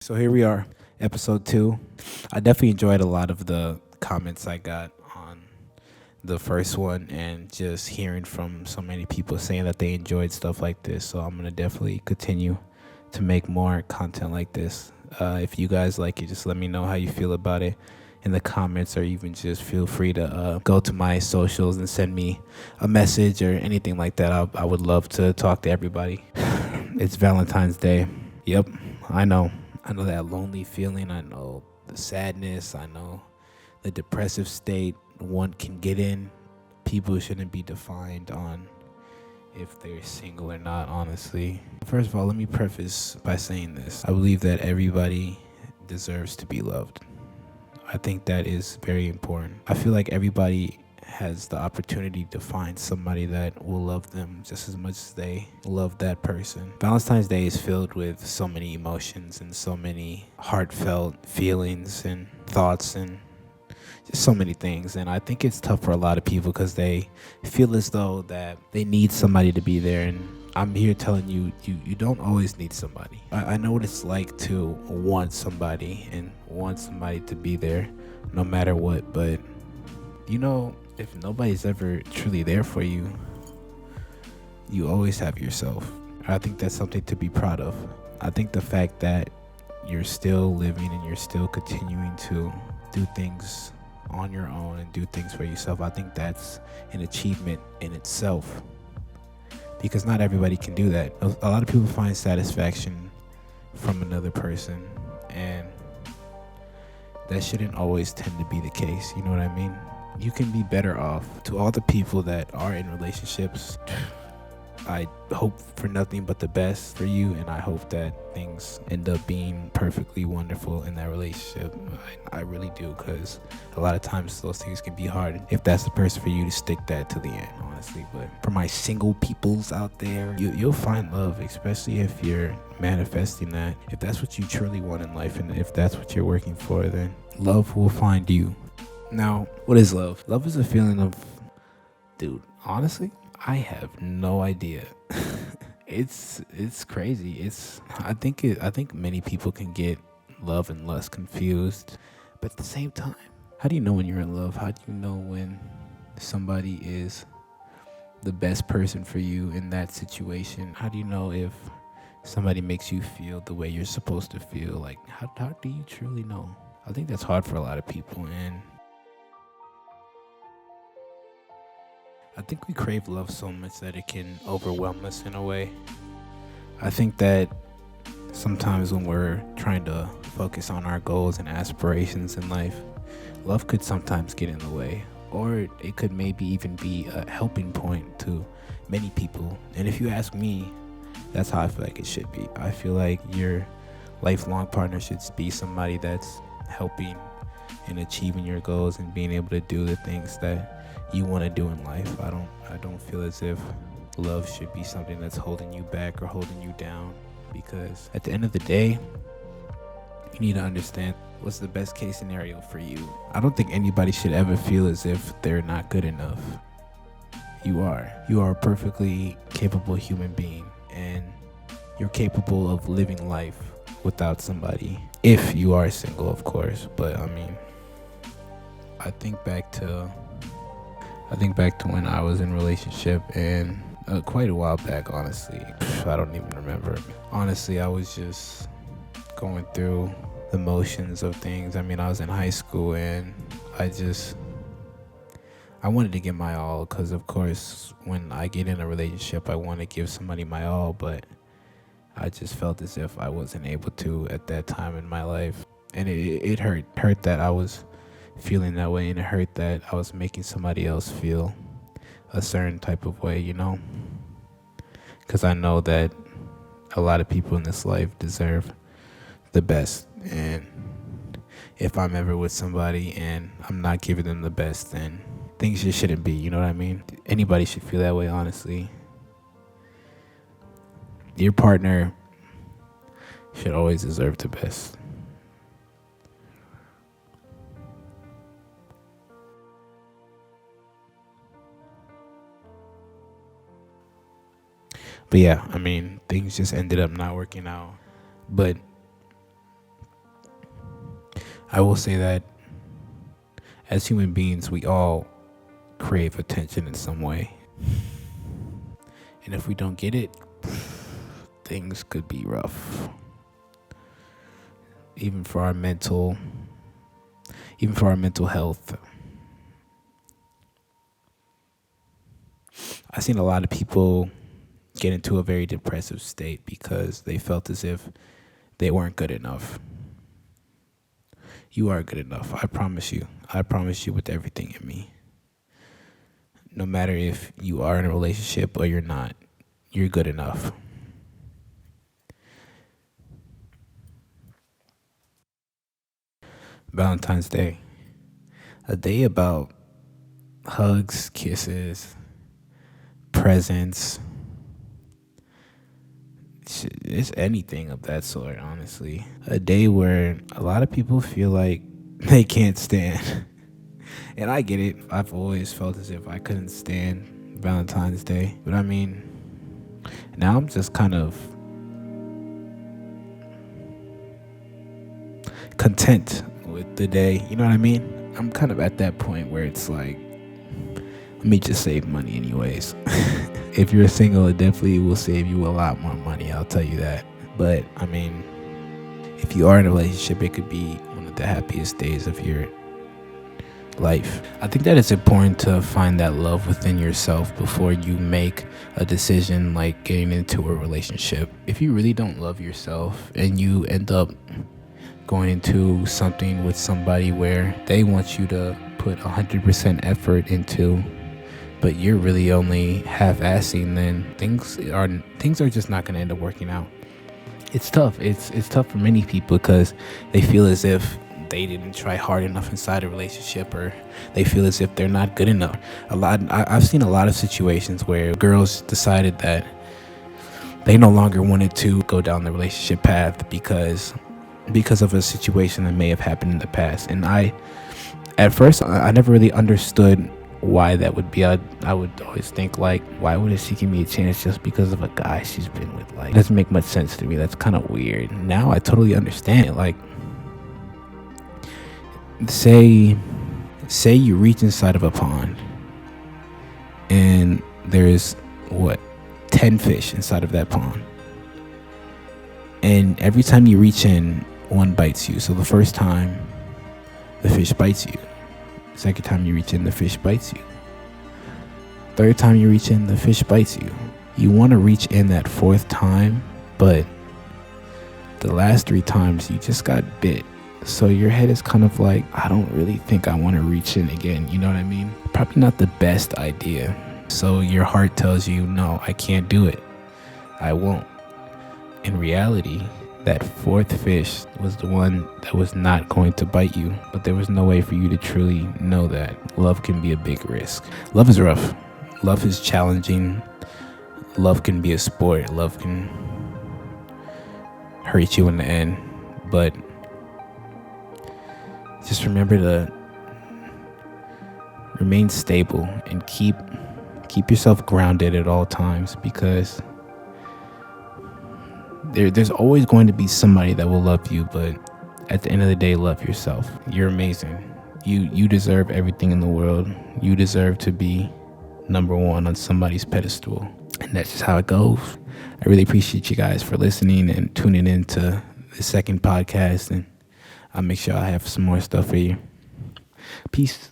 So here we are, episode 2. I definitely enjoyed a lot of the comments I got on the first one and just hearing from so many people saying that they enjoyed stuff like this. So I'm going to definitely continue to make more content like this. If you guys like it, just let me know how you feel about it in the comments, or even just feel free to go to my socials and send me a message or anything like that. I would love to talk to everybody. It's Valentine's Day. Yep, I know. I know that lonely feeling. I know the sadness. I know the depressive state one can get in. People shouldn't be defined on if they're single or not, honestly. First of all, let me preface by saying this. I believe that everybody deserves to be loved. I think that is very important. I feel like everybody has the opportunity to find somebody that will love them just as much as they love that person. Valentine's Day is filled with so many emotions and so many heartfelt feelings and thoughts and just so many things. And I think it's tough for a lot of people because they feel as though that they need somebody to be there. And I'm here telling you, you don't always need somebody. I know what it's like to want somebody and want somebody to be there no matter what. But, if nobody's ever truly there for you, you always have yourself. I think that's something to be proud of. I think the fact that you're still living and you're still continuing to do things on your own and do things for yourself, I think that's an achievement in itself. Because not everybody can do that. A lot of people find satisfaction from another person, and that shouldn't always tend to be the case. You know what I mean? You can be better off. To all the people that are in relationships, I hope for nothing but the best for you, and I hope that things end up being perfectly wonderful in that relationship. I really do, because a lot of times those things can be hard if that's the person for you to stick that to the end, honestly. But for my single peoples out there, you'll find love, especially if you're manifesting that. If that's what you truly want in life, and if that's what you're working for, then love will find you. Now, what is love? Love is a feeling of, dude, honestly, I have no idea. It's crazy. I think many people can get love and lust confused, but at the same time, how do you know when you're in love? How do you know when somebody is the best person for you in that situation? How do you know if somebody makes you feel the way you're supposed to feel? Like, how do you truly know? I think that's hard for a lot of people, and I think we crave love so much that it can overwhelm us in a way. I think that sometimes when we're trying to focus on our goals and aspirations in life, love could sometimes get in the way. Or it could maybe even be a helping point to many people. And if you ask me, that's how I feel like it should be. I feel like your lifelong partner should be somebody that's helping and achieving your goals and being able to do the things that you want to do in life. I don't feel as if love should be something that's holding you back or holding you down, because at the end of the day, you need to understand what's the best case scenario for you. I don't think anybody should ever feel as if they're not good enough. You are a perfectly capable human being, and you're capable of living life without somebody, if you are single, of course. But I mean, I think back to when I was in a relationship, and quite a while back, honestly. I don't even remember. Honestly, I was just going through the motions of things. I mean, I was in high school, and I wanted to give my all, because of course when I get in a relationship I want to give somebody my all, but I just felt as if I wasn't able to at that time in my life. And it hurt that I was feeling that way, and it hurt that I was making somebody else feel a certain type of way, because I know that a lot of people in this life deserve the best, and if I'm ever with somebody and I'm not giving them the best, then things just shouldn't be, you know what I mean? Anybody should feel that way, honestly. Your partner should always deserve the best. But yeah, I mean, things just ended up not working out. But I will say that as human beings, we all crave attention in some way. And if we don't get it, things could be rough. Even for our mental health. I've seen a lot of people get into a very depressive state because they felt as if they weren't good enough. You are good enough. I promise you. I promise you with everything in me. No matter if you are in a relationship or you're not, you're good enough. Valentine's Day. A day about hugs, kisses, presents. It's anything of that sort, honestly. A day where a lot of people feel like they can't stand. And I get it. I've always felt as if I couldn't stand Valentine's Day. But I mean, now I'm just kind of content with the day. You know what I mean? I'm kind of at that point where it's like, let me just save money anyways. If you're single, it definitely will save you a lot more money. I'll tell you that. But I mean, if you are in a relationship, it could be one of the happiest days of your life. I think that it's important to find that love within yourself before you make a decision like getting into a relationship. If you really don't love yourself and you end up going into something with somebody where they want you to put 100% effort into, but you're really only half-assing, then things are just not going to end up working out. It's tough. It's tough for many people because they feel as if they didn't try hard enough inside a relationship, or they feel as if they're not good enough. I've seen a lot of situations where girls decided that they no longer wanted to go down the relationship path because of a situation that may have happened in the past. And at first I never really understood why that would be. I would always think like, why would she give me a chance just because of a guy she's been with? Like, it doesn't make much sense to me. That's kind of weird. Now I totally understand it. Like, say you reach inside of a pond and there's 10 fish inside of that pond, and every time you reach in, one bites you. So the first time, the fish bites you. Second time you reach in, the fish bites you. Third time you reach in, the fish bites you. You want to reach in that fourth time, but the last 3 times you just got bit. So your head is kind of like, I don't really think I want to reach in again. You know what I mean? Probably not the best idea. So your heart tells you, no, I can't do it. I won't. In reality, that fourth fish was the one that was not going to bite you, but there was no way for you to truly know that. Love can be a big risk. Love is rough. Love is challenging. Love can be a sport. Love can hurt you in the end. But just remember to remain stable and keep yourself grounded at all times, because there's always going to be somebody that will love you, but at the end of the day, love yourself. You're amazing. You deserve everything in the world. You deserve to be number one on somebody's pedestal. And that's just how it goes. I really appreciate you guys for listening and tuning in to the second podcast, and I'll make sure I have some more stuff for you. Peace.